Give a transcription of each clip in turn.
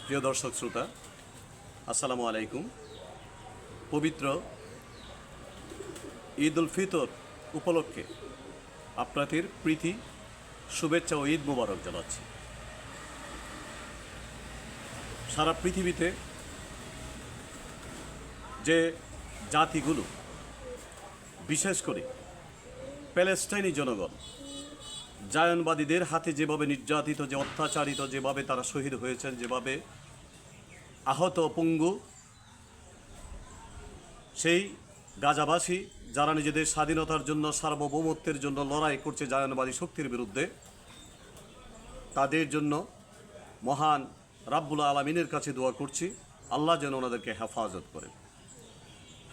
প্রিয় দর্শক শ্রোতা, আসসালামু আলাইকুম। পবিত্র ঈদ উল ফিতর উপলক্ষে আপনাদের প্রীতি, শুভেচ্ছা ও ঈদ মোবারক জানাচ্ছি। সারা পৃথিবীতে যে জাতিগুলো, বিশেষ করে প্যালেস্টাইনি জনগণ জায়নবাদীদের হাতে যেভাবে নির্যাতিত, যে অত্যাচারিত, যেভাবে তারা শহীদ হয়েছেন, যেভাবে আহত পঙ্গু, সেই গাজাবাসী যারা নিজেদের স্বাধীনতার জন্য, সার্বভৌমত্বের জন্য লড়াই করছে জায়নবাদী শক্তির বিরুদ্ধে, তাদের জন্য মহান রাব্বুল আলামিনের কাছে দোয়া করছি, আল্লাহ যেন ওনাদেরকে হেফাজত করেন।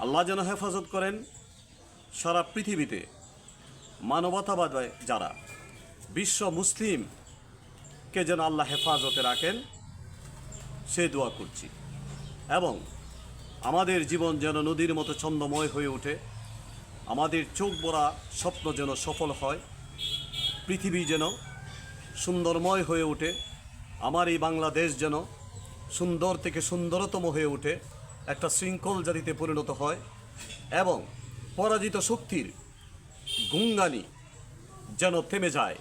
আল্লাহ যেন হেফাজত করেন সারা পৃথিবীতে মানবতাবাদ যারা বিশ্ব মুসলিমকে যেন আল্লাহ হেফাজতে রাখেন, সে দোয়া করছি। এবং আমাদের জীবন যেন নদীর মতো ছন্দময় হয়ে ওঠে, আমাদের চোখ ভরা স্বপ্ন যেন সফল হয়, পৃথিবী যেন সুন্দরময় হয়ে ওঠে, আমার এই বাংলাদেশ যেন সুন্দর থেকে সুন্দরতম হয়ে ওঠে, একটা শৃঙ্খল জাতিতে পরিণত হয় এবং পরাজিত শক্তির গুঙ্গানি যেন থেমে যায়।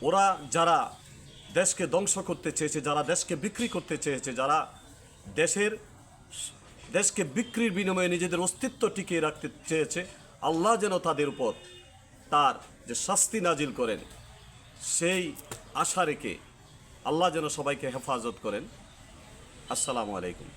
ওরা যারা দেশকে ধ্বংস করতে চেয়েছে, যারা দেশকে বিক্রি করতে চেয়েছে, যারা দেশকে বিক্রির বিনিময়ে নিজেদের অস্তিত্ব টিকিয়ে রাখতে চেয়েছে, আল্লাহ যেন তাদের উপর তার যে শাস্তি নাজিল করেন, সেই আশা রেখে আল্লাহ যেন সবাইকে হেফাজত করেন। আসসালামু আলাইকুম।